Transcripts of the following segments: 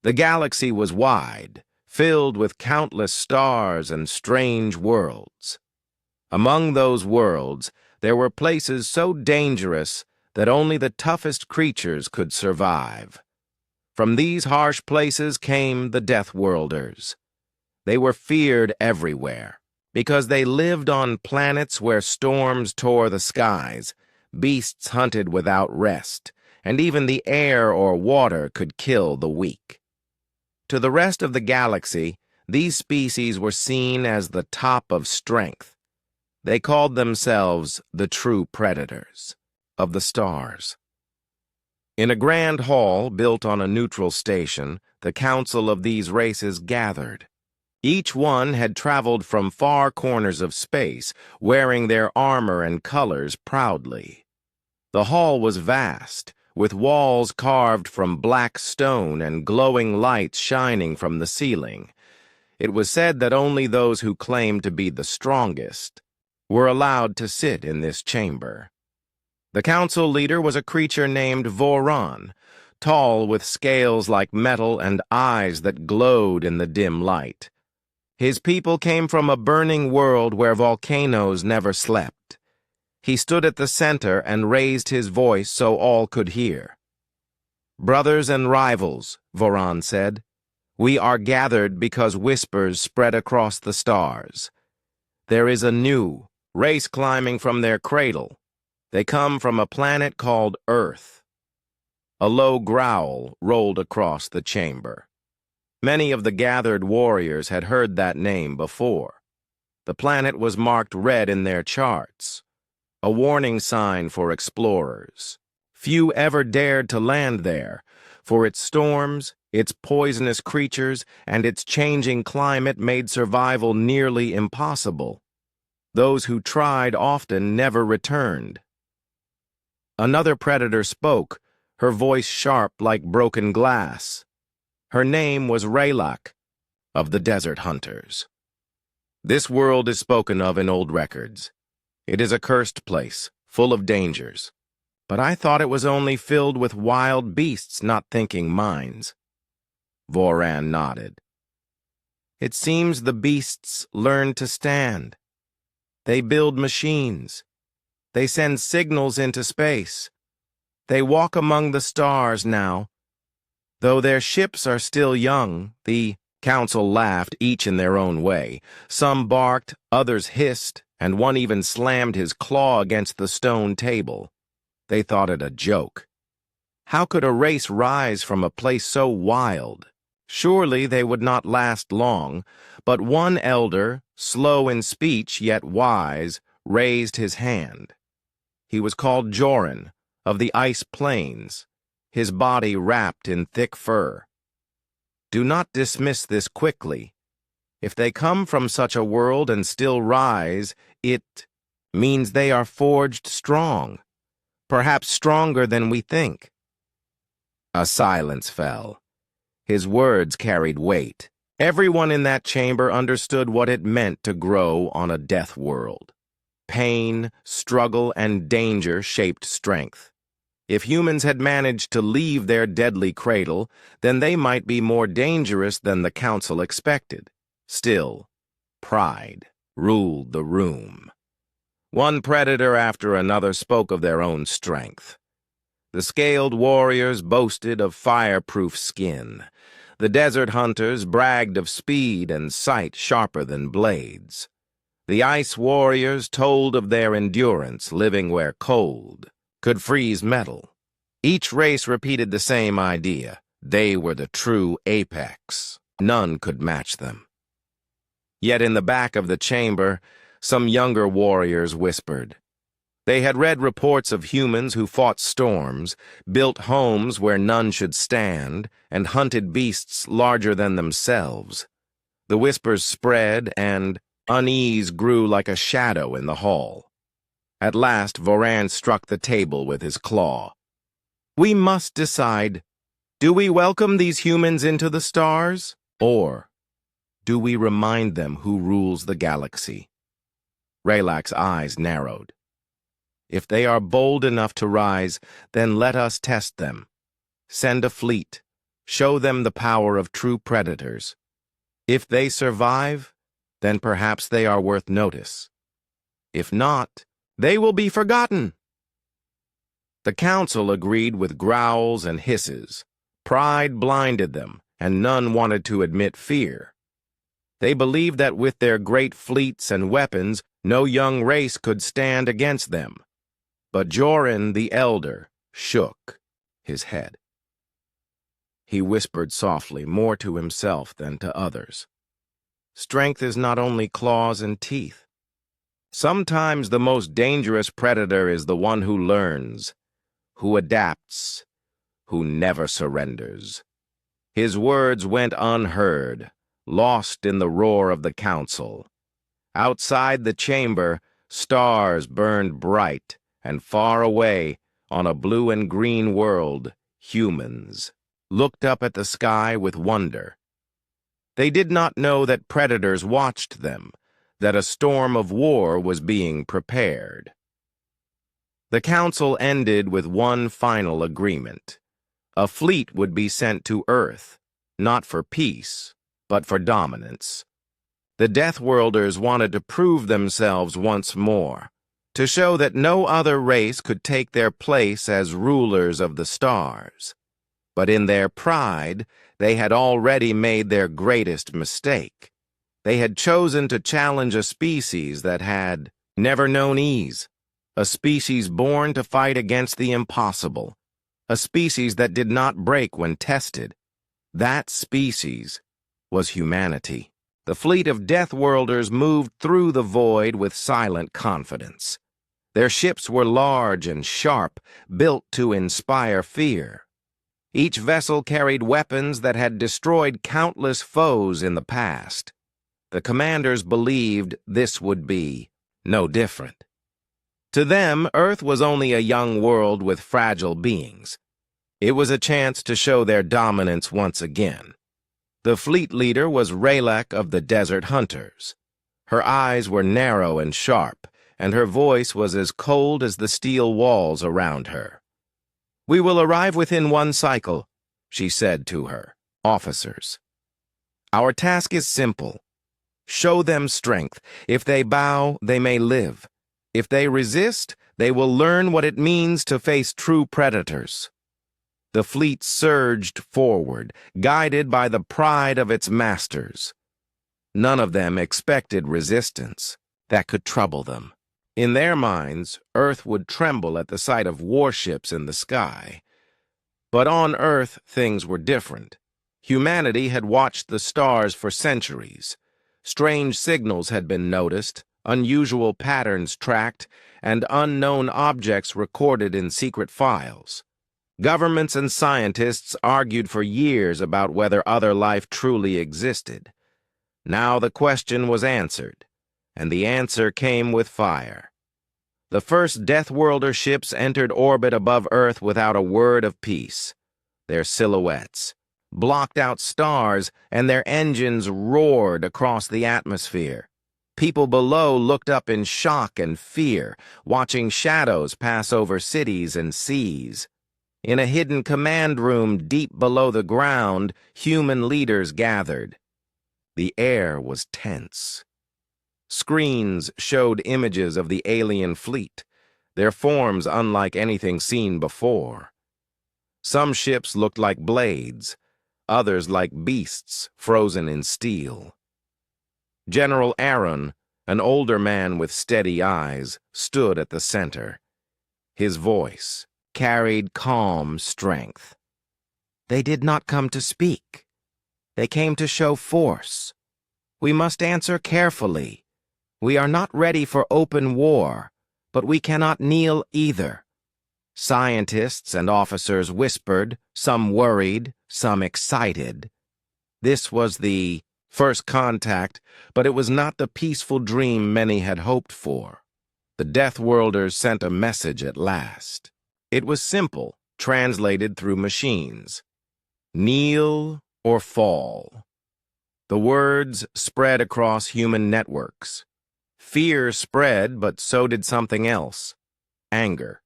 The galaxy was wide, filled with countless stars and strange worlds. Among those worlds, there were places so dangerous that only the toughest creatures could survive. From these harsh places came the Deathworlders. They were feared everywhere, because they lived on planets where storms tore the skies, beasts hunted without rest, and even the air or water could kill the weak. To the rest of the galaxy, these species were seen as the top of strength. They called themselves the true predators of the stars. In a grand hall built on a neutral station, the council of these races gathered. Each one had traveled from far corners of space, wearing their armor and colors proudly. The hall was vast, with walls carved from black stone and glowing lights shining from the ceiling. It was said that only those who claimed to be the strongest were allowed to sit in this chamber. The council leader was a creature named Voran, tall with scales like metal and eyes that glowed in the dim light. His people came from a burning world where volcanoes never slept. He stood at the center and raised his voice so all could hear. "Brothers and rivals," Voran said, "we are gathered because whispers spread across the stars. There is a new race climbing from their cradle. They come from a planet called Earth." A low growl rolled across the chamber. Many of the gathered warriors had heard that name before. The planet was marked red in their charts, a warning sign for explorers. Few ever dared to land there, for its storms, its poisonous creatures, and its changing climate made survival nearly impossible. Those who tried often never returned. Another predator spoke, her voice sharp like broken glass. Her name was Raylak, of the Desert Hunters. "This world is spoken of in old records. It is a cursed place, full of dangers. But I thought it was only filled with wild beasts not thinking minds." Voran nodded. "It seems the beasts learn to stand. They build machines. They send signals into space. They walk among the stars now. Though their ships are still young," the council laughed, each in their own way. Some barked, others hissed, and one even slammed his claw against the stone table. They thought it a joke. How could a race rise from a place so wild? Surely they would not last long, but one elder, slow in speech yet wise, raised his hand. He was called Joran, of the Ice Plains, his body wrapped in thick fur. "Do not dismiss this quickly. If they come from such a world and still rise, it means they are forged strong, perhaps stronger than we think." A silence fell. His words carried weight. Everyone in that chamber understood what it meant to grow on a death world. Pain, struggle, and danger shaped strength. If humans had managed to leave their deadly cradle, then they might be more dangerous than the council expected. Still, pride ruled the room. One predator after another spoke of their own strength. The scaled warriors boasted of fireproof skin. The desert hunters bragged of speed and sight sharper than blades. The ice warriors told of their endurance, living where cold could freeze metal. Each race repeated the same idea. They were the true apex. None could match them. Yet in the back of the chamber, some younger warriors whispered. They had read reports of humans who fought storms, built homes where none should stand, and hunted beasts larger than themselves. The whispers spread, and unease grew like a shadow in the hall. At last, Voran struck the table with his claw. "We must decide. Do we welcome these humans into the stars? Or do we remind them who rules the galaxy?" Raylak's eyes narrowed. "If they are bold enough to rise, then let us test them. Send a fleet. Show them the power of true predators. If they survive, then perhaps they are worth notice. If not, they will be forgotten. The council agreed with growls and hisses. Pride blinded them, and none wanted to admit fear. They believed that with their great fleets and weapons, no young race could stand against them. But Joran the Elder shook his head. He whispered softly, more to himself than to others. Strength is not only claws and teeth. Sometimes the most dangerous predator is the one who learns, who adapts, who never surrenders. His words went unheard, lost in the roar of the council. Outside the chamber, stars burned bright, and far away, on a blue and green world, humans looked up at the sky with wonder. They did not know that predators watched them, that a storm of war was being prepared. The council ended with one final agreement. A fleet would be sent to Earth, not for peace, but for dominance. The Deathworlders wanted to prove themselves once more, to show that no other race could take their place as rulers of the stars. But in their pride, they had already made their greatest mistake. They had chosen to challenge a species that had never known ease, a species born to fight against the impossible, a species that did not break when tested. That species was humanity. The fleet of Deathworlders moved through the void with silent confidence. Their ships were large and sharp, built to inspire fear. Each vessel carried weapons that had destroyed countless foes in the past. The commanders believed this would be no different. To them, Earth was only a young world with fragile beings. It was a chance to show their dominance once again. The fleet leader was Raylac of the Desert Hunters. Her eyes were narrow and sharp, and her voice was as cold as the steel walls around her. "We will arrive within one cycle," she said to her officers. "Our task is simple. Show them strength. If they bow, they may live. If they resist, they will learn what it means to face true predators." The fleet surged forward, guided by the pride of its masters. None of them expected resistance that could trouble them. In their minds, Earth would tremble at the sight of warships in the sky. But on Earth, things were different. Humanity had watched the stars for centuries. Strange signals had been noticed, unusual patterns tracked, and unknown objects recorded in secret files. Governments and scientists argued for years about whether other life truly existed. Now the question was answered, and the answer came with fire. The first Deathworlder ships entered orbit above Earth without a word of peace. Their silhouettes blocked out stars, and their engines roared across the atmosphere. People below looked up in shock and fear, watching shadows pass over cities and seas. In a hidden command room deep below the ground, human leaders gathered. The air was tense. Screens showed images of the alien fleet, their forms unlike anything seen before. Some ships looked like blades, others like beasts frozen in steel. General Aaron, an older man with steady eyes, stood at the center. His voice carried calm strength. "They did not come to speak. They came to show force. We must answer carefully. We are not ready for open war, but we cannot kneel either." Scientists and officers whispered, some worried, some excited. This was the first contact, but it was not the peaceful dream many had hoped for. The Deathworlders sent a message at last. It was simple, translated through machines. Kneel or fall. The words spread across human networks. Fear spread, but so did something else. Anger.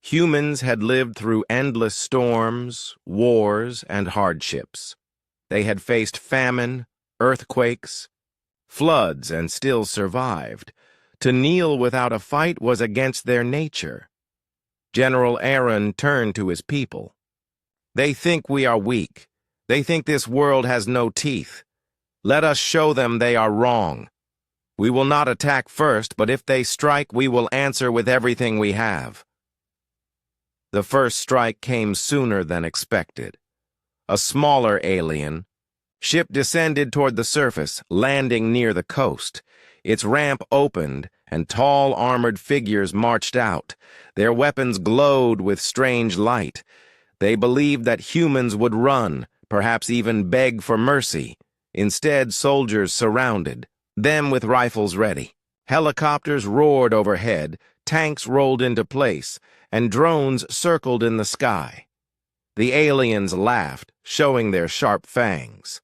Humans had lived through endless storms, wars, and hardships. They had faced famine, earthquakes, floods, and still survived. To kneel without a fight was against their nature. General Aaron turned to his people. They think we are weak. They think this world has no teeth. Let us show them they are wrong. We will not attack first, but if they strike, we will answer with everything we have. The first strike came sooner than expected. A smaller alien ship descended toward the surface, landing near the coast. Its ramp opened, and tall armored figures marched out. Their weapons glowed with strange light. They believed that humans would run, perhaps even beg for mercy. Instead, soldiers surrounded them with rifles ready. Helicopters roared overhead, tanks rolled into place, and drones circled in the sky. The aliens laughed, showing their sharp fangs.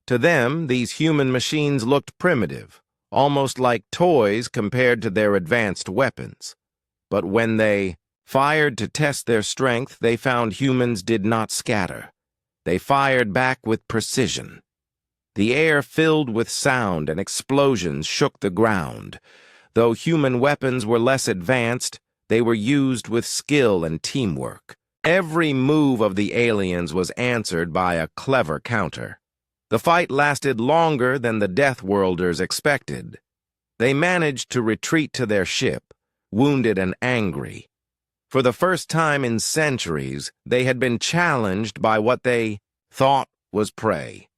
To them, these human machines looked primitive, almost like toys compared to their advanced weapons. But when they fired to test their strength, they found humans did not scatter. They fired back with precision. The air filled with sound and explosions shook the ground. Though human weapons were less advanced, they were used with skill and teamwork. Every move of the aliens was answered by a clever counter. The fight lasted longer than the Deathworlders expected. They managed to retreat to their ship, wounded and angry. For the first time in centuries, they had been challenged by what they thought was prey.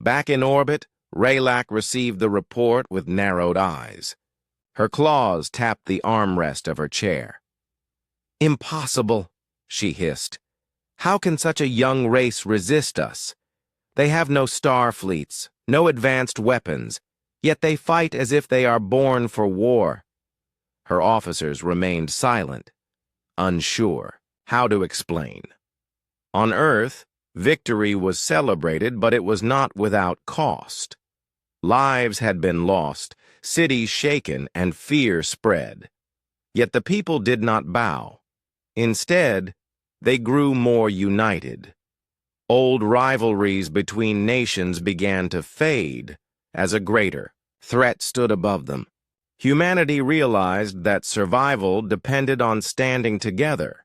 Back in orbit, Raylak received the report with narrowed eyes. Her claws tapped the armrest of her chair. "Impossible," she hissed. "How can such a young race resist us? They have no star fleets, no advanced weapons, yet they fight as if they are born for war." Her officers remained silent, unsure how to explain. On Earth, victory was celebrated, but it was not without cost. Lives had been lost, cities shaken, and fear spread. Yet the people did not bow. Instead, they grew more united. Old rivalries between nations began to fade as a greater threat stood above them. Humanity realized that survival depended on standing together.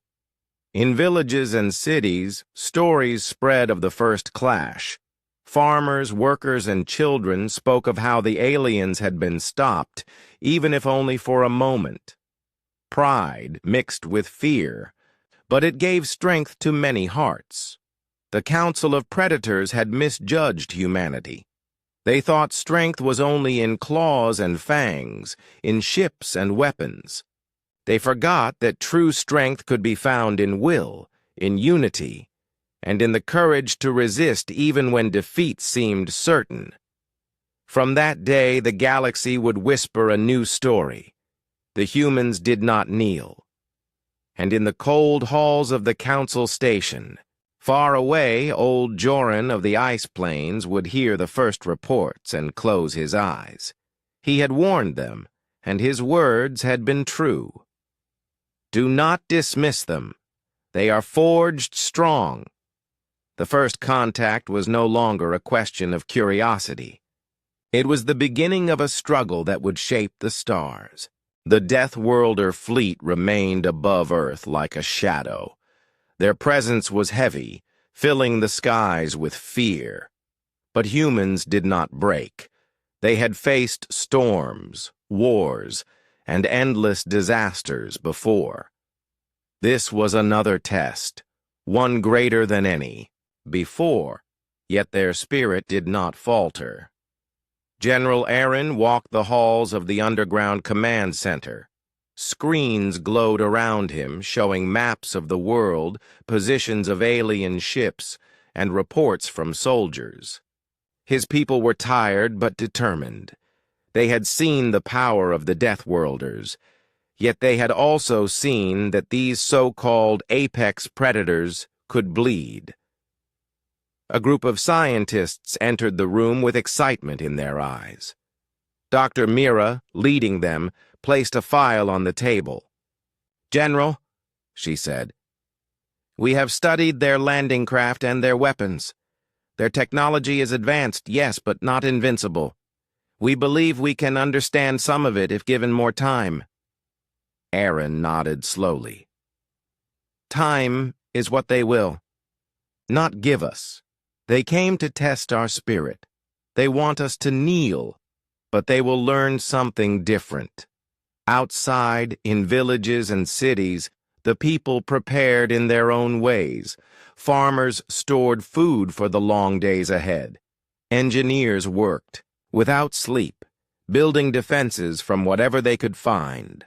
In villages and cities, stories spread of the first clash. Farmers, workers, and children spoke of how the aliens had been stopped, even if only for a moment. Pride mixed with fear, but it gave strength to many hearts. The Council of Predators had misjudged humanity. They thought strength was only in claws and fangs, in ships and weapons. They forgot that true strength could be found in will, in unity, and in the courage to resist even when defeat seemed certain. From that day, the galaxy would whisper a new story. The humans did not kneel. And in the cold halls of the council station, far away, old Joran of the ice plains would hear the first reports and close his eyes. He had warned them, and his words had been true. Do not dismiss them. They are forged strong. The first contact was no longer a question of curiosity. It was the beginning of a struggle that would shape the stars. The Deathworlder fleet remained above Earth like a shadow. Their presence was heavy, filling the skies with fear. But humans did not break. They had faced storms, wars, and endless disasters before. This was another test, one greater than any before, yet their spirit did not falter. General Aaron walked the halls of the underground command center. Screens glowed around him, showing maps of the world, positions of alien ships, and reports from soldiers. His people were tired but determined. They had seen the power of the Deathworlders, yet they had also seen that these so-called apex predators could bleed. A group of scientists entered the room with excitement in their eyes. Dr. Mira, leading them, placed a file on the table. "General, she said. "We have studied their landing craft and their weapons. Their technology is advanced, yes, but not invincible. We believe we can understand some of it if given more time." Aaron nodded slowly. "Time is what they will not give us. They came to test our spirit. They want us to kneel, but they will learn something different. Outside, in villages and cities, the people prepared in their own ways. Farmers stored food for the long days ahead. Engineers worked, without sleep, building defenses from whatever they could find.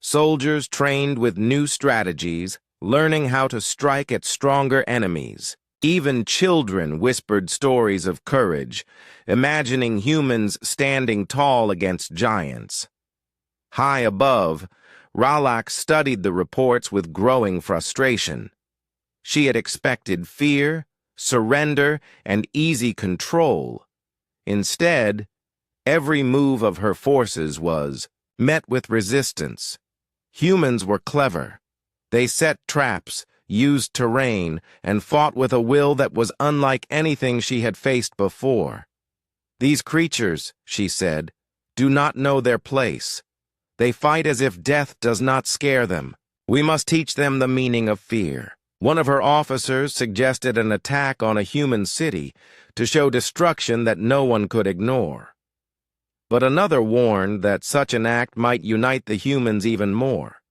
Soldiers trained with new strategies, learning how to strike at stronger enemies. Even children whispered stories of courage, imagining humans standing tall against giants. High above, Ralak studied the reports with growing frustration. She had expected fear, surrender, and easy control. Instead, every move of her forces was met with resistance. Humans were clever. They set traps, used terrain, and fought with a will that was unlike anything she had faced before. "These creatures," she said, "do not know their place. They fight as if death does not scare them. We must teach them the meaning of fear." One of her officers suggested an attack on a human city to show destruction that no one could ignore. But another warned that such an act might unite the humans even more.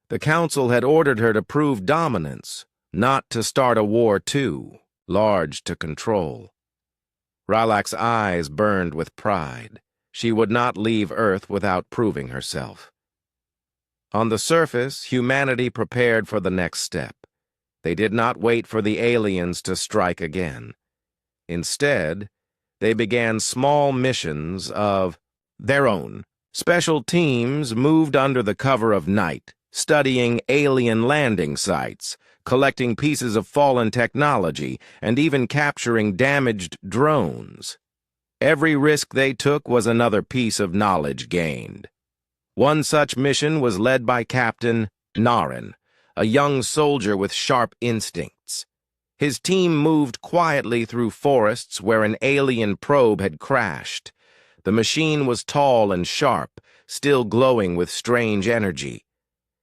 The council had ordered her to prove dominance, not to start a war too large to control. Ralak's eyes burned with pride. She would not leave Earth without proving herself. On the surface, humanity prepared for the next step. They did not wait for the aliens to strike again. Instead, they began small missions of their own. Special teams moved under the cover of night, studying alien landing sites, collecting pieces of fallen technology, and even capturing damaged drones. Every risk they took was another piece of knowledge gained. One such mission was led by Captain Naren, a young soldier with sharp instincts. His team moved quietly through forests where an alien probe had crashed. The machine was tall and sharp, still glowing with strange energy.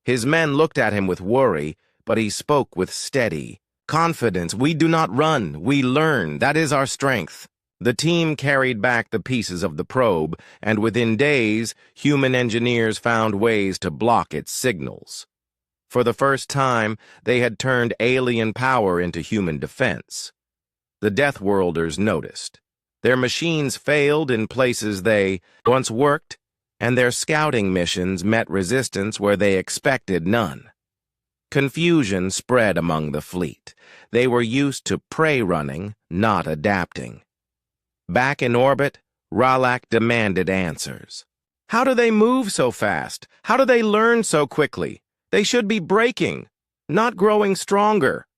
His men looked at him with worry, but he spoke with steady confidence. "We do not run, we learn. That is our strength." The team carried back the pieces of the probe, and within days, human engineers found ways to block its signals. For the first time, they had turned alien power into human defense. The Deathworlders noticed. Their machines failed in places they once worked, and their scouting missions met resistance where they expected none. Confusion spread among the fleet. They were used to prey running, not adapting. Back in orbit, Ralak demanded answers. "How do they move so fast? How do they learn so quickly? They should be breaking, not growing stronger."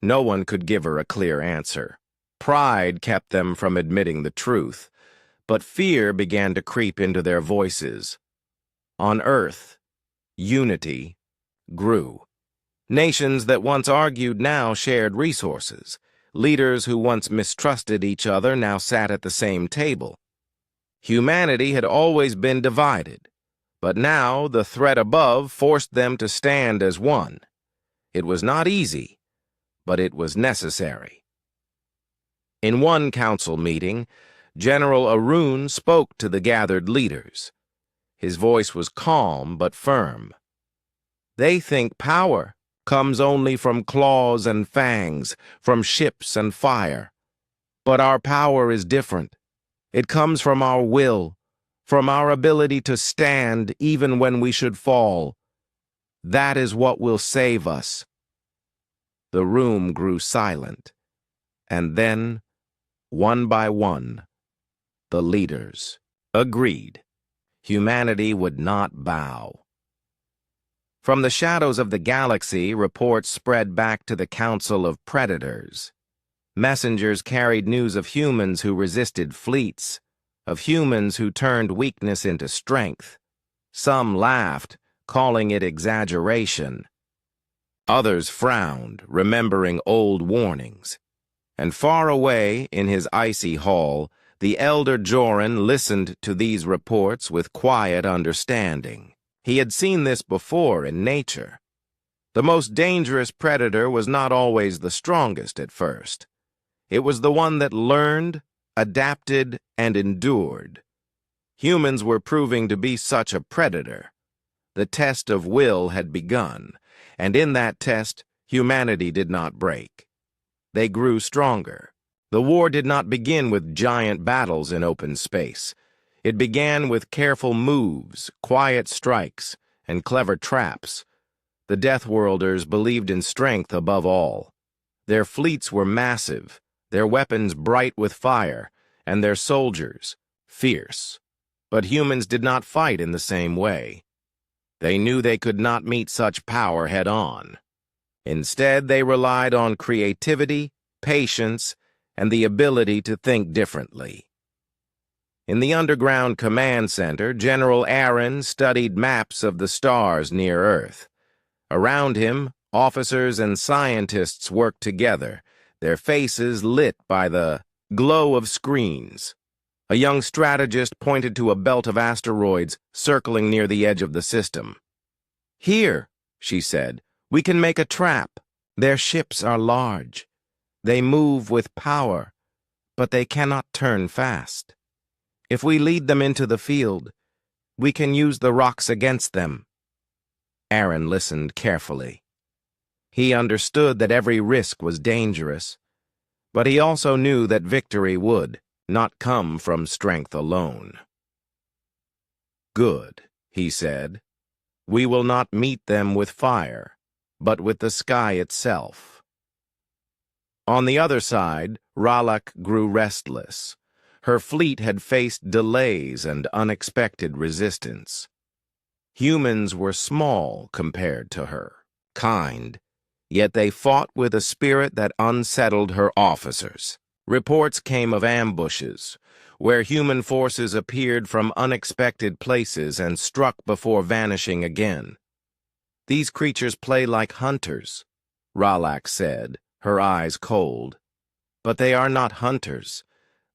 No one could give her a clear answer. Pride kept them from admitting the truth, but fear began to creep into their voices. On Earth, unity grew. Nations that once argued now shared resources. Leaders who once mistrusted each other now sat at the same table. Humanity had always been divided, but now the threat above forced them to stand as one. It was not easy, but it was necessary. In one council meeting, General Arun spoke to the gathered leaders. His voice was calm but firm. "They think power comes only from claws and fangs, from ships and fire. But our power is different. It comes from our will, from our ability to stand even when we should fall. That is what will save us." The room grew silent, and then, one by one, the leaders agreed. Humanity would not bow. From the shadows of the galaxy, reports spread back to the Council of Predators. Messengers carried news of humans who resisted fleets, of humans who turned weakness into strength. Some laughed, calling it exaggeration. Others frowned, remembering old warnings. And far away, in his icy hall, the elder Joran listened to these reports with quiet understanding. He had seen this before in nature. The most dangerous predator was not always the strongest at first. It was the one that learned, adapted, and endured. Humans were proving to be such a predator. The test of will had begun, and in that test, humanity did not break. They grew stronger. The war did not begin with giant battles in open space. It began with careful moves, quiet strikes, and clever traps. The Deathworlders believed in strength above all. Their fleets were massive, their weapons bright with fire, and their soldiers fierce. But humans did not fight in the same way. They knew they could not meet such power head-on. Instead, they relied on creativity, patience, and the ability to think differently. In the underground command center, General Aaron studied maps of the stars near Earth. Around him, officers and scientists worked together, their faces lit by the glow of screens. A young strategist pointed to a belt of asteroids circling near the edge of the system. "Here," she said, "we can make a trap. Their ships are large. They move with power, but they cannot turn fast. If we lead them into the field, we can use the rocks against them." Aaron listened carefully. He understood that every risk was dangerous, but he also knew that victory would not come from strength alone. "Good," he said. "We will not meet them with fire, but with the sky itself." On the other side, Ralak grew restless. Her fleet had faced delays and unexpected resistance. Humans were small compared to her, kind, yet they fought with a spirit that unsettled her officers. Reports came of ambushes, where human forces appeared from unexpected places and struck before vanishing again. "These creatures play like hunters," Ralak said, her eyes cold. "But they are not hunters.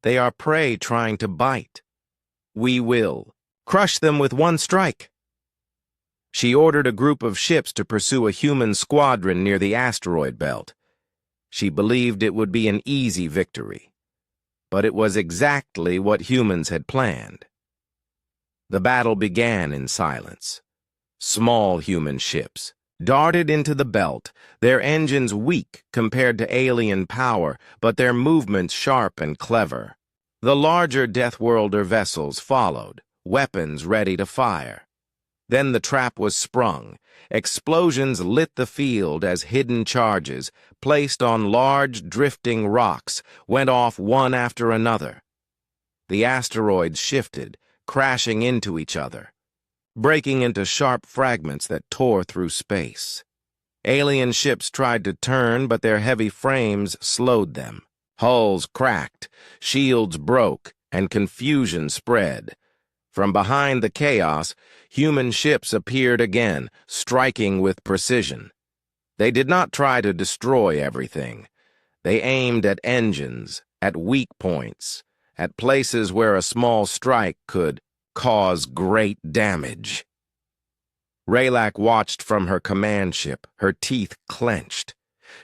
They are prey trying to bite. We will crush them with one strike." She ordered a group of ships to pursue a human squadron near the asteroid belt. She believed it would be an easy victory, but it was exactly what humans had planned. The battle began in silence. Small human ships darted into the belt, their engines weak compared to alien power, but their movements sharp and clever. The larger Deathworlder vessels followed, weapons ready to fire. Then the trap was sprung. Explosions lit the field as hidden charges, placed on large drifting rocks, went off one after another. The asteroids shifted, crashing into each other, breaking into sharp fragments that tore through space. Alien ships tried to turn, but their heavy frames slowed them. Hulls cracked, shields broke, and confusion spread. From behind the chaos, human ships appeared again, striking with precision. They did not try to destroy everything. They aimed at engines, at weak points, at places where a small strike could cause great damage. Ralak watched from her command ship, her teeth clenched.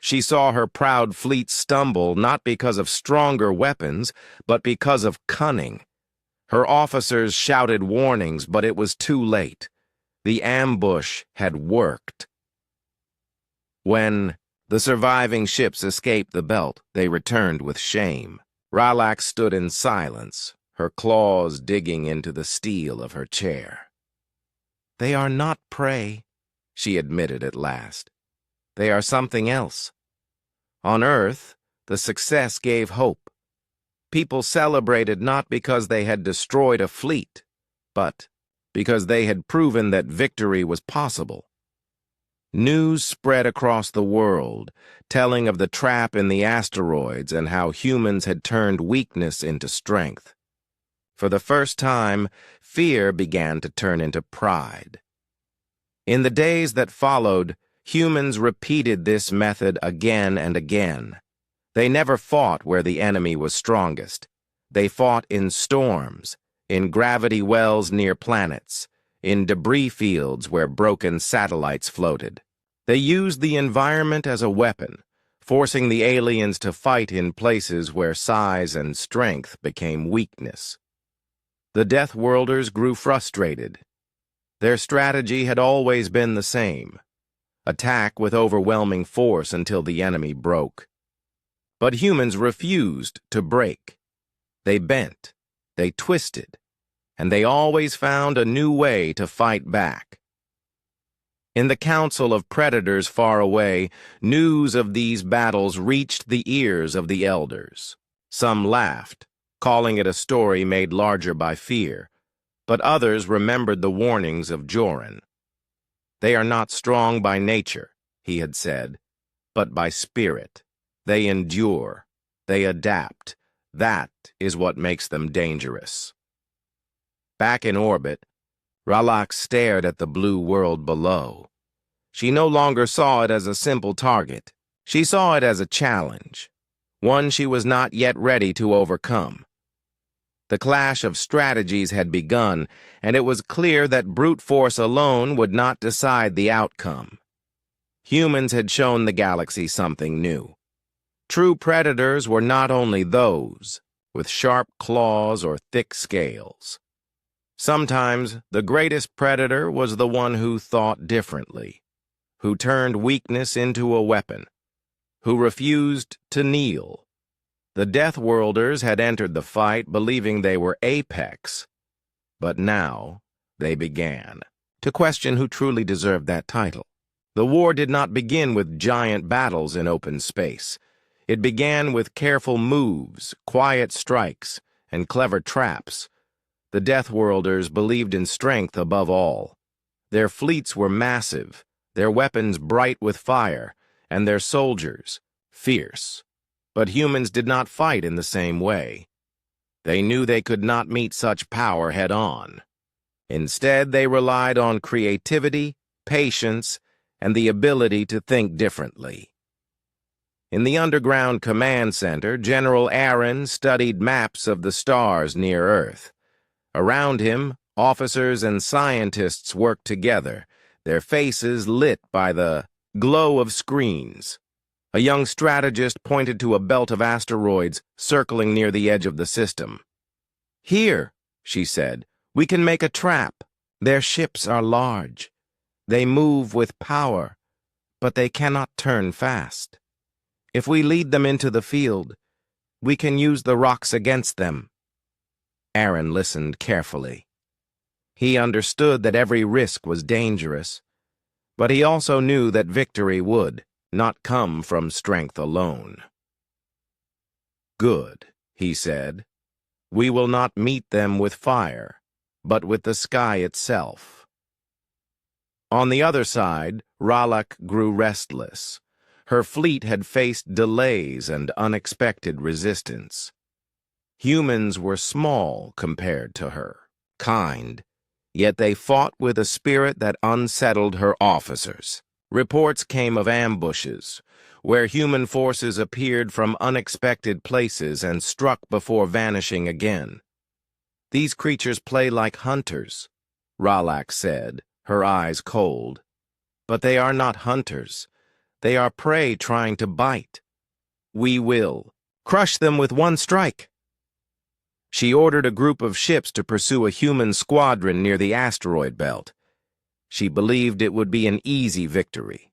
She saw her proud fleet stumble not because of stronger weapons, but because of cunning. Her officers shouted warnings, but it was too late. The ambush had worked. When the surviving ships escaped the belt, they returned with shame. Ralak stood in silence, her claws digging into the steel of her chair. "They are not prey," she admitted at last. "They are something else. On Earth, the success gave hope. People celebrated not because they had destroyed a fleet, but because they had proven that victory was possible. News spread across the world, telling of the trap in the asteroids and how humans had turned weakness into strength. For the first time, fear began to turn into pride. In the days that followed, humans repeated this method again and again. They never fought where the enemy was strongest. They fought in storms, in gravity wells near planets, in debris fields where broken satellites floated. They used the environment as a weapon, forcing the aliens to fight in places where size and strength became weakness. The Deathworlders grew frustrated. Their strategy had always been the same: attack with overwhelming force until the enemy broke. But humans refused to break. They bent, they twisted, and they always found a new way to fight back. In the council of predators far away, news of these battles reached the ears of the elders. Some laughed, calling it a story made larger by fear, but others remembered the warnings of Joran. They are not strong by nature, he had said, but by spirit. They endure, they adapt. That is what makes them dangerous. Back in orbit, Ralak stared at the blue world below. She no longer saw it as a simple target. She saw it as a challenge, one she was not yet ready to overcome. The clash of strategies had begun, and it was clear that brute force alone would not decide the outcome. Humans had shown the galaxy something new. True predators were not only those with sharp claws or thick scales. Sometimes the greatest predator was the one who thought differently, who turned weakness into a weapon, who refused to kneel. The Deathworlders had entered the fight believing they were apex, but now they began to question who truly deserved that title. The war did not begin with giant battles in open space. It began with careful moves, quiet strikes, and clever traps. The Deathworlders believed in strength above all. Their fleets were massive, their weapons bright with fire, and their soldiers fierce. But humans did not fight in the same way. They knew they could not meet such power head-on. Instead, they relied on creativity, patience, and the ability to think differently. In the underground command center, General Aaron studied maps of the stars near Earth. Around him, officers and scientists worked together, their faces lit by the glow of screens. A young strategist pointed to a belt of asteroids circling near the edge of the system. "Here," she said, "we can make a trap. Their ships are large. They move with power, but they cannot turn fast. If we lead them into the field, we can use the rocks against them." Aaron listened carefully. He understood that every risk was dangerous, but he also knew that victory would not come from strength alone. "Good," he said. "We will not meet them with fire, but with the sky itself." On the other side, Ralak grew restless. Her fleet had faced delays and unexpected resistance. Humans were small compared to her, kind, yet they fought with a spirit that unsettled her officers. Reports came of ambushes, where human forces appeared from unexpected places and struck before vanishing again. "These creatures play like hunters," Ralak said, her eyes cold. "But they are not hunters. They are prey trying to bite. We will crush them with one strike." She ordered a group of ships to pursue a human squadron near the asteroid belt. She believed it would be an easy victory,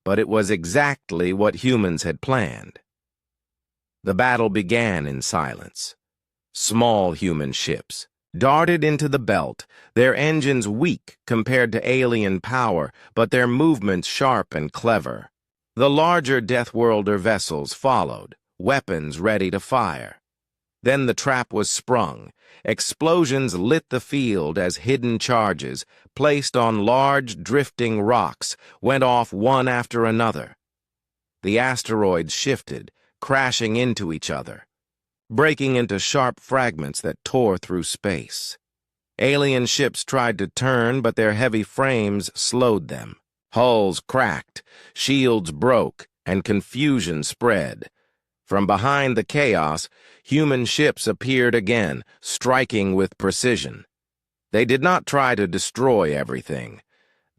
but it was exactly what humans had planned. The battle began in silence. Small human ships darted into the belt, their engines weak compared to alien power, but their movements sharp and clever. The larger Deathworlder vessels followed, weapons ready to fire. Then the trap was sprung. Explosions lit the field as hidden charges, placed on large drifting rocks, went off one after another. The asteroids shifted, crashing into each other, breaking into sharp fragments that tore through space. Alien ships tried to turn, but their heavy frames slowed them. Hulls cracked, shields broke, and confusion spread. From behind the chaos, human ships appeared again, striking with precision. They did not try to destroy everything.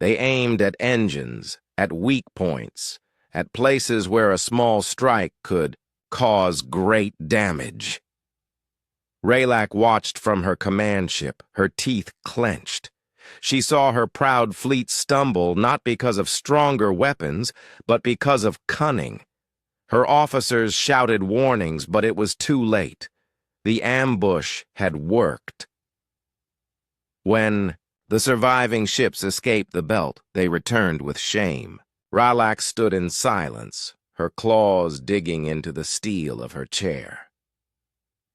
They aimed at engines, at weak points, at places where a small strike could cause great damage. Raylak watched from her command ship, her teeth clenched. She saw her proud fleet stumble not because of stronger weapons, but because of cunning. Her officers shouted warnings, but it was too late. The ambush had worked. When the surviving ships escaped the belt, they returned with shame. Raylak stood in silence, her claws digging into the steel of her chair.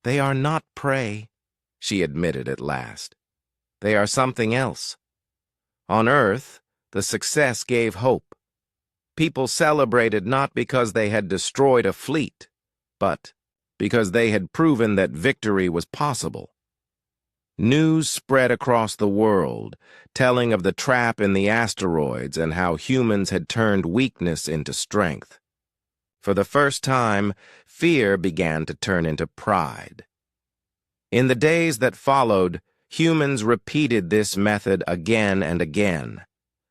"They are not prey," she admitted at last. "They are something else. On Earth, the success gave hope. People celebrated not because they had destroyed a fleet, but because they had proven that victory was possible. News spread across the world, telling of the trap in the asteroids and how humans had turned weakness into strength. For the first time, fear began to turn into pride. In the days that followed, humans repeated this method again and again.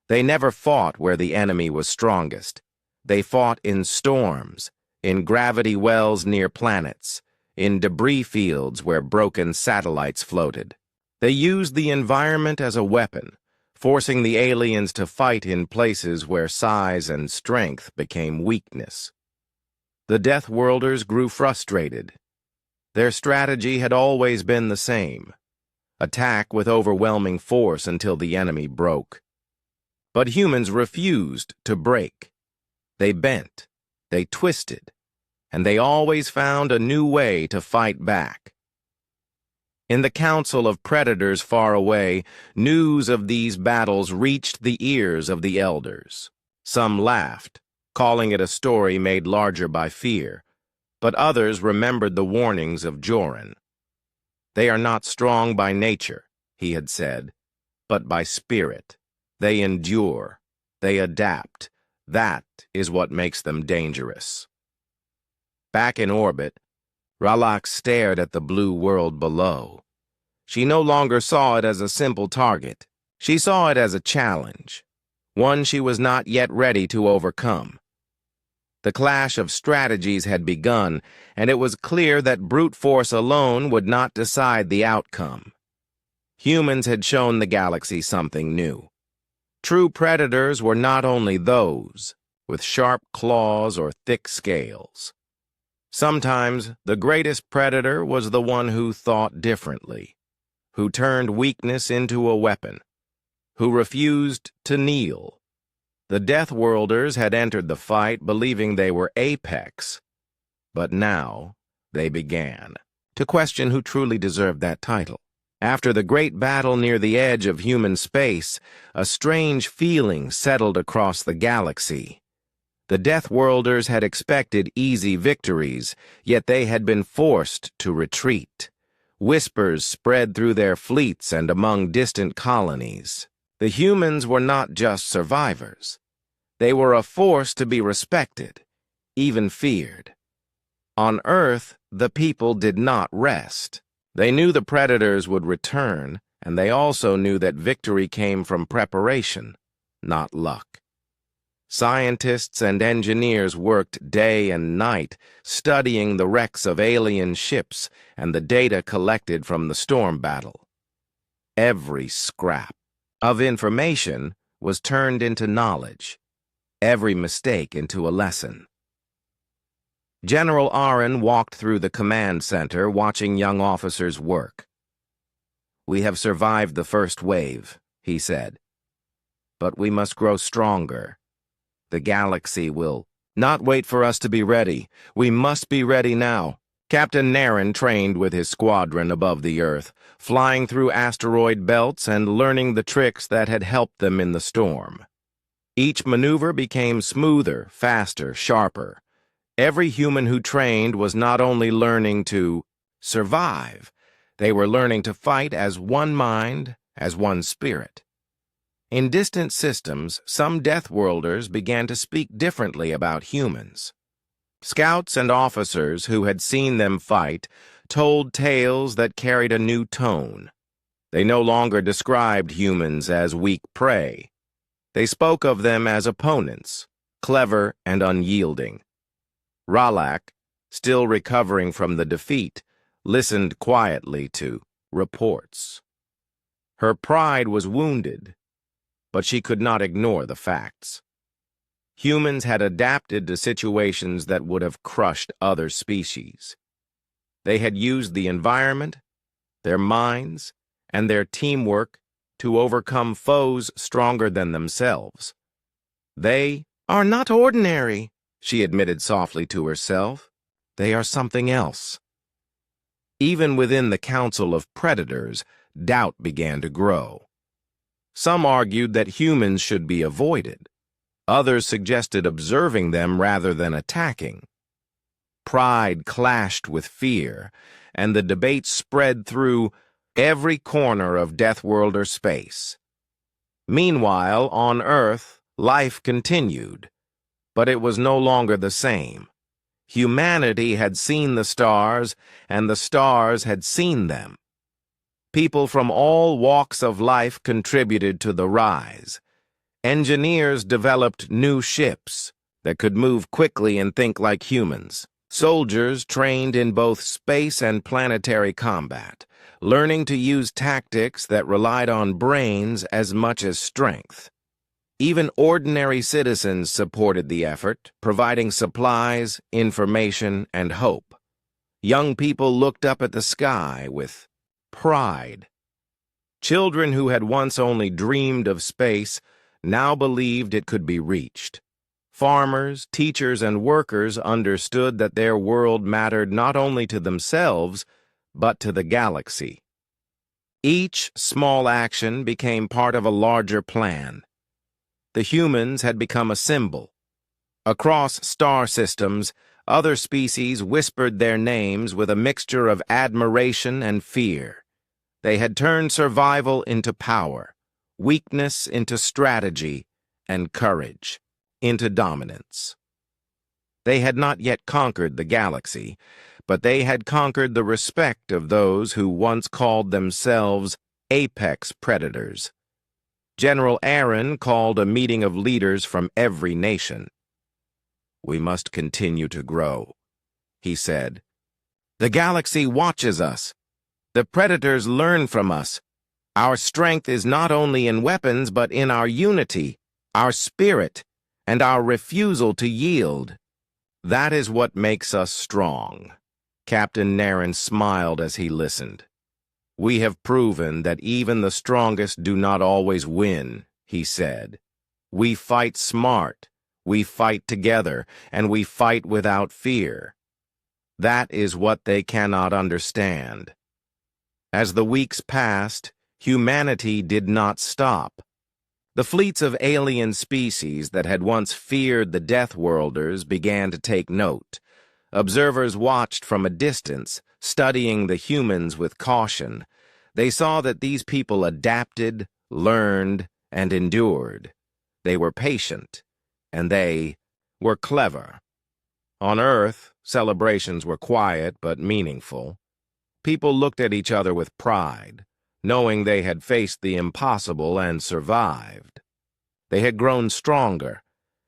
They never fought where the enemy was strongest. They fought in storms, in gravity wells near planets, in debris fields where broken satellites floated. They used the environment as a weapon, forcing the aliens to fight in places where size and strength became weakness. The Deathworlders grew frustrated. Their strategy had always been the same: attack with overwhelming force until the enemy broke. But humans refused to break. They bent, they twisted, and they always found a new way to fight back. In the council of predators far away, news of these battles reached the ears of the elders. Some laughed, calling it a story made larger by fear, but others remembered the warnings of Joran. "They are not strong by nature," he had said, "but by spirit. They endure. They adapt. That is what makes them dangerous." Back in orbit, Raylak stared at the blue world below. She no longer saw it as a simple target. She saw it as a challenge, one she was not yet ready to overcome. The clash of strategies had begun, and it was clear that brute force alone would not decide the outcome. Humans had shown the galaxy something new. True predators were not only those with sharp claws or thick scales. Sometimes the greatest predator was the one who thought differently, who turned weakness into a weapon, who refused to kneel. The Deathworlders had entered the fight believing they were apex, but now they began to question who truly deserved that title. After the great battle near the edge of human space, a strange feeling settled across the galaxy. The Deathworlders had expected easy victories, yet they had been forced to retreat. Whispers spread through their fleets and among distant colonies. The humans were not just survivors. They were a force to be respected, even feared. On Earth, the people did not rest. They knew the predators would return, and they also knew that victory came from preparation, not luck. Scientists and engineers worked day and night, studying the wrecks of alien ships and the data collected from the storm battle. Every scrap of information was turned into knowledge, every mistake into a lesson. General Aaron walked through the command center, watching young officers work. "We have survived the first wave," he said. "But we must grow stronger. The galaxy will not wait for us to be ready. We must be ready now." Captain Naren trained with his squadron above the Earth, flying through asteroid belts and learning the tricks that had helped them in the storm. Each maneuver became smoother, faster, sharper. Every human who trained was not only learning to survive, They were learning to fight as one mind, as one spirit. In distant systems, some Deathworlders began to speak differently about humans. Scouts and officers who had seen them fight told tales that carried a new tone. They no longer described humans as weak prey. They spoke of them as opponents, clever and unyielding. Ralak, still recovering from the defeat, listened quietly to reports. Her pride was wounded, but she could not ignore the facts. Humans had adapted to situations that would have crushed other species. They had used the environment, their minds, and their teamwork to overcome foes stronger than themselves. They are not ordinary, she admitted softly to herself. They are something else. Even within the Council of Predators, doubt began to grow. Some argued that humans should be avoided. Others suggested observing them rather than attacking. Pride clashed with fear, and the debate spread through every corner of Deathworlder space. Meanwhile, on Earth, life continued, but it was no longer the same. Humanity had seen the stars, and the stars had seen them. People from all walks of life contributed to the rise. Engineers developed new ships that could move quickly and think like humans. Soldiers trained in both space and planetary combat, learning to use tactics that relied on brains as much as strength. Even ordinary citizens supported the effort, providing supplies, information, and hope. Young people looked up at the sky with pride. Children who had once only dreamed of space now believed it could be reached. Farmers, teachers, and workers understood that their world mattered not only to themselves, but to the galaxy. Each small action became part of a larger plan. The humans had become a symbol. Across star systems, other species whispered their names with a mixture of admiration and fear. They had turned survival into power, weakness into strategy, and courage into dominance. They had not yet conquered the galaxy, but they had conquered the respect of those who once called themselves apex predators. General Aaron called a meeting of leaders from every nation. "We must continue to grow," he said. "The galaxy watches us. The predators learn from us. Our strength is not only in weapons, but in our unity, our spirit, and our refusal to yield. That is what makes us strong." Captain Naren smiled as he listened. "We have proven that even the strongest do not always win," he said. "We fight smart, we fight together, and we fight without fear. That is what they cannot understand." As the weeks passed, humanity did not stop. The fleets of alien species that had once feared the Deathworlders began to take note. Observers watched from a distance, studying the humans with caution. They saw that these people adapted, learned, and endured. They were patient, and they were clever. On Earth, celebrations were quiet but meaningful. People looked at each other with pride, knowing they had faced the impossible and survived. They had grown stronger,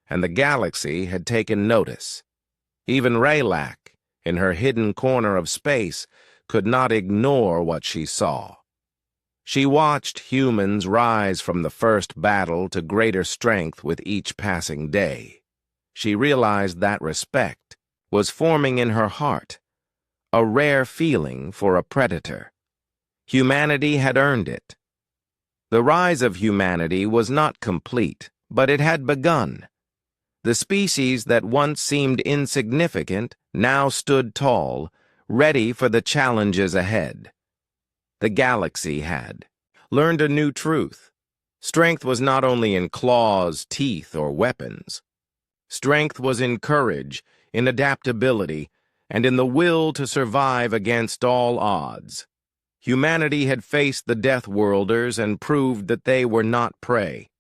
and the galaxy had taken notice. Even Ralak, in her hidden corner of space, could not ignore what she saw. She watched humans rise from the first battle to greater strength with each passing day. She realized that respect was forming in her heart, a rare feeling for a predator. Humanity had earned it. The rise of humanity was not complete, but it had begun. The species that once seemed insignificant now stood tall, ready for the challenges ahead. The galaxy had learned a new truth. Strength was not only in claws, teeth, or weapons. Strength was in courage, in adaptability, and in the will to survive against all odds. Humanity had faced the Deathworlders and proved that they were not prey.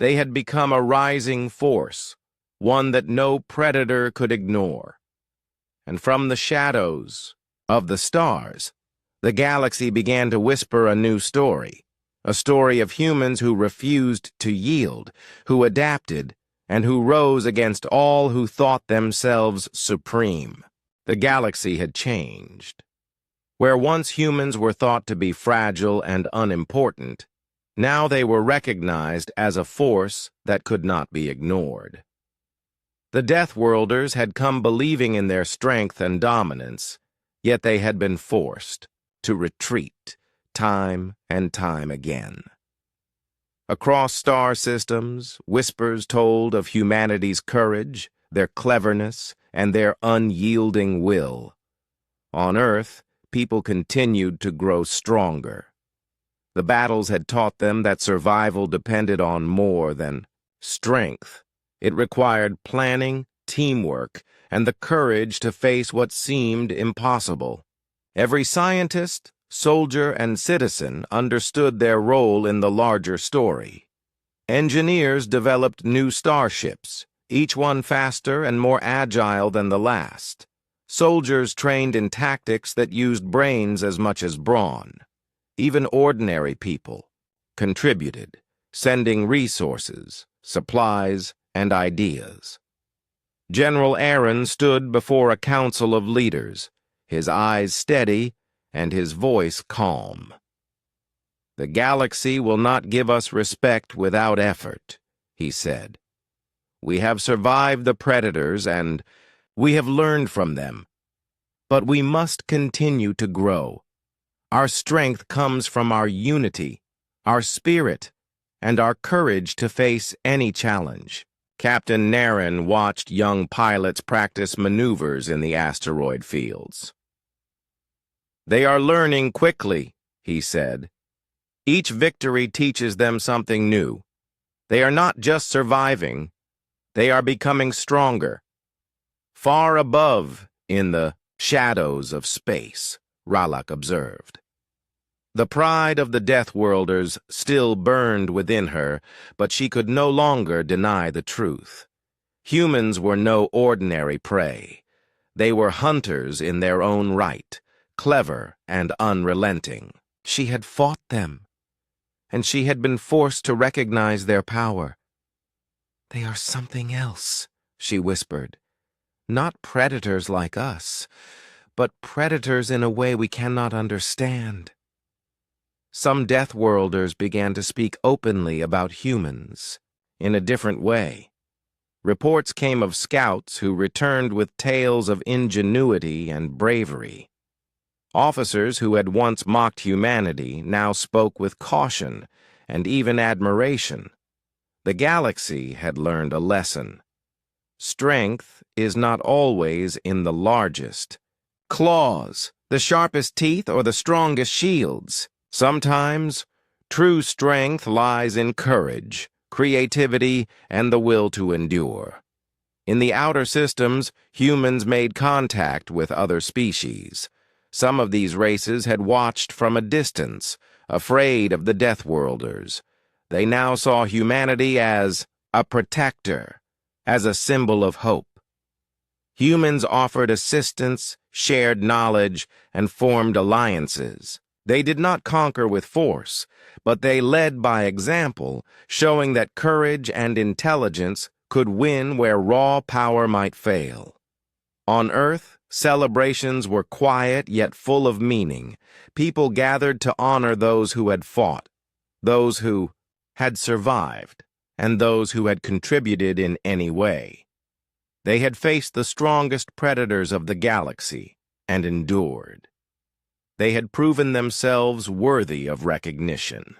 They had become a rising force, one that no predator could ignore. And from the shadows of the stars, the galaxy began to whisper a new story, a story of humans who refused to yield, who adapted, and who rose against all who thought themselves supreme. The galaxy had changed. Where once humans were thought to be fragile and unimportant, now they were recognized as a force that could not be ignored. The Deathworlders had come believing in their strength and dominance, yet they had been forced to retreat time and time again. Across star systems, whispers told of humanity's courage, their cleverness, and their unyielding will. On Earth, people continued to grow stronger. The battles had taught them that survival depended on more than strength. It required planning, teamwork, and the courage to face what seemed impossible. Every scientist, soldier, and citizen understood their role in the larger story. Engineers developed new starships, each one faster and more agile than the last. Soldiers trained in tactics that used brains as much as brawn. Even ordinary people contributed, sending resources, supplies, and ideas. General Aaron stood before a council of leaders, his eyes steady and his voice calm. "The galaxy will not give us respect without effort," he said. "We have survived the predators and we have learned from them. But we must continue to grow. Our strength comes from our unity, our spirit, and our courage to face any challenge." Captain Naren watched young pilots practice maneuvers in the asteroid fields. "They are learning quickly," he said. "Each victory teaches them something new. They are not just surviving, they are becoming stronger. Far above, in the shadows of space," Ralak observed. The pride of the Deathworlders still burned within her, but she could no longer deny the truth. Humans were no ordinary prey. They were hunters in their own right, clever and unrelenting. She had fought them, and she had been forced to recognize their power. "They are something else," she whispered. "Not predators like us, but predators in a way we cannot understand." Some Deathworlders began to speak openly about humans, in a different way. Reports came of scouts who returned with tales of ingenuity and bravery. Officers who had once mocked humanity now spoke with caution and even admiration. The galaxy had learned a lesson. Strength is not always in the largest claws, the sharpest teeth, or the strongest shields. Sometimes, true strength lies in courage, creativity, and the will to endure. In the outer systems, humans made contact with other species. Some of these races had watched from a distance, afraid of the Deathworlders. They now saw humanity as a protector, as a symbol of hope. Humans offered assistance, shared knowledge, and formed alliances. They did not conquer with force, but they led by example, showing that courage and intelligence could win where raw power might fail. On Earth, celebrations were quiet yet full of meaning. People gathered to honor those who had fought, those who had survived, and those who had contributed in any way. They had faced the strongest predators of the galaxy and endured. They had proven themselves worthy of recognition.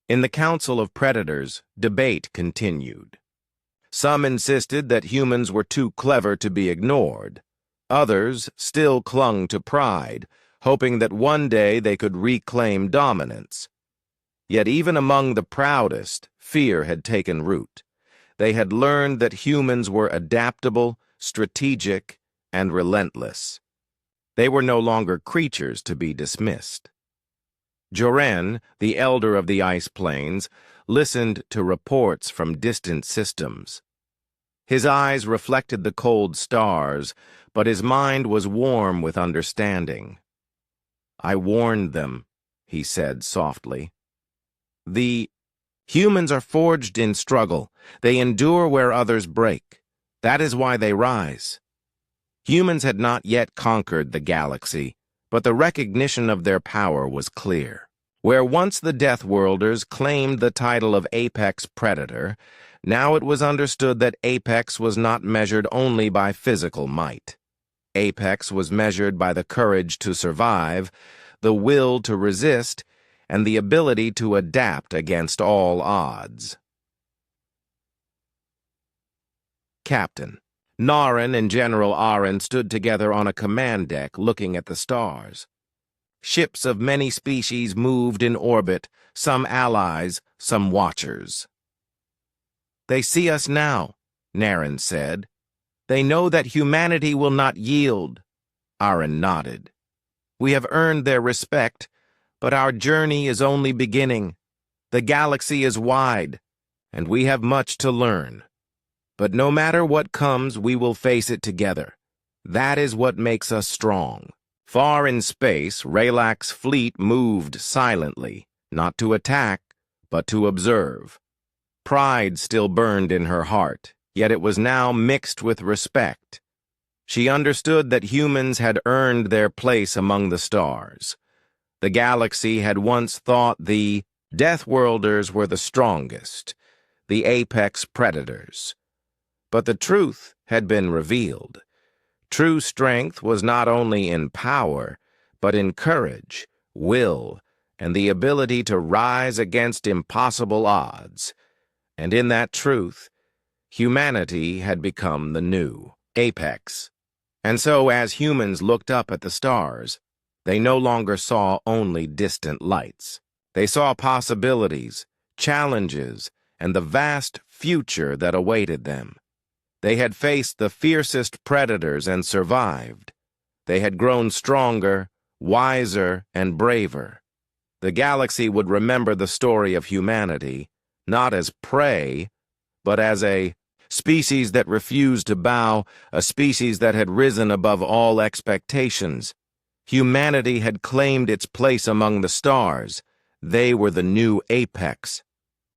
In the Council of Predators, debate continued. Some insisted that humans were too clever to be ignored. Others still clung to pride, hoping that one day they could reclaim dominance. Yet even among the proudest, fear had taken root. They had learned that humans were adaptable, strategic, and relentless. They were no longer creatures to be dismissed. Joren, the elder of the ice plains, listened to reports from distant systems. His eyes reflected the cold stars, but his mind was warm with understanding. "I warned them," he said softly. "The humans are forged in struggle. They endure where others break. That is why they rise." Humans had not yet conquered the galaxy, but the recognition of their power was clear. Where once the Deathworlders claimed the title of apex predator, now it was understood that apex was not measured only by physical might. Apex was measured by the courage to survive, the will to resist, and the ability to adapt against all odds. Captain. Naren and General Aren stood together on a command deck looking at the stars. Ships of many species moved in orbit, some allies, some watchers. "They see us now," Naren said. "They know that humanity will not yield." Aren nodded. "We have earned their respect, but our journey is only beginning. The galaxy is wide, and we have much to learn. But no matter what comes, we will face it together. That is what makes us strong." Far in space, Raylak's fleet moved silently, not to attack, but to observe. Pride still burned in her heart, yet it was now mixed with respect. She understood that humans had earned their place among the stars. The galaxy had once thought the Deathworlders were the strongest, the apex predators. But the truth had been revealed. True strength was not only in power, but in courage, will, and the ability to rise against impossible odds. And in that truth, humanity had become the new apex. And so, as humans looked up at the stars, they no longer saw only distant lights. They saw possibilities, challenges, and the vast future that awaited them. They had faced the fiercest predators and survived. They had grown stronger, wiser, and braver. The galaxy would remember the story of humanity, not as prey, but as a species that refused to bow, a species that had risen above all expectations. Humanity had claimed its place among the stars. They were the new apex,